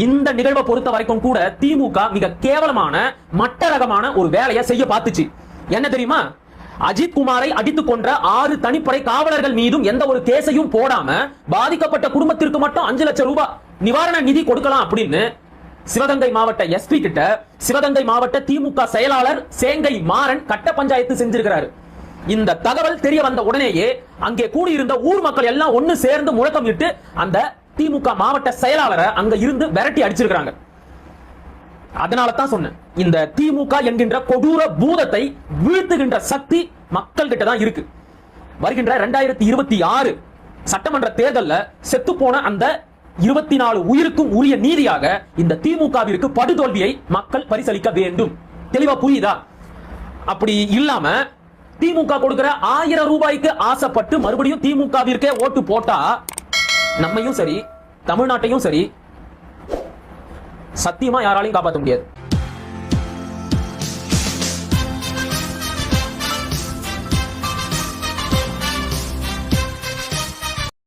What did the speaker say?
இந்த நிகழ்வை பொறுத்த வரைக்கும் கூட திமுக மிக கேவலமான மட்ட ரகமான ஒரு வேலையை செய்ய பார்த்துச்சு. என்ன தெரியுமா? அஜித் குமாரை அடித்துக் கொன்ற 6 தனிப்படை காவலர்கள் மீதும் எந்த ஒரு கேஸையும் போடாம பாதிக்கப்பட்ட குடும்பத்திற்கு மட்டும் 5 லட்சம் ரூபாய் நிவாரண நிதி கொடுக்கலாம் அப்படின்னு சிவகங்கை மாவட்ட எஸ்பி கிட்ட சிவகங்கை மாவட்ட திமுக செயலாளர் சேங்கை மாறன் கட்ட பஞ்சாயத்து செஞ்சிருக்கிறாரு. இந்த தகவல் தெரிய வந்த உடனேயே அங்கே கூடியிருந்த ஊர் மக்கள் எல்லாம் ஒன்னு சேர்ந்து முழக்கம் இட்டு அந்த திமுக மாவட்ட செயலாளரை அங்க இருந்து விரட்டி அடிச்சிருக்காங்க. அதனால தான் சொன்னேன், இந்த திமுக என்கின்ற கொடூர பூதத்தை வீழ்த்துகின்ற சக்தி மக்கள் கிட்ட தான் இருக்கு. வருகின்ற 2026 சட்டமன்ற தேர்தலில் செத்து போன அந்த 24 உயிருக்கும் உரிய நீதியாக இந்த திமுகவிற்கு படுதோல்வியை மக்கள் பரிசளிக்க வேண்டும். தெளிவா புரியுதா? அப்படி இல்லாம திமுக கொடுக்கிற 1000 ரூபாய்க்கு ஆசைப்பட்டு மறுபடியும் திமுகவிற்கே ஓட்டு போட்டா நம்மையும் சரி தமிழ்நாட்டையும் சரி சத்தியமா யாராலையும் காப்பாற்ற முடியாது.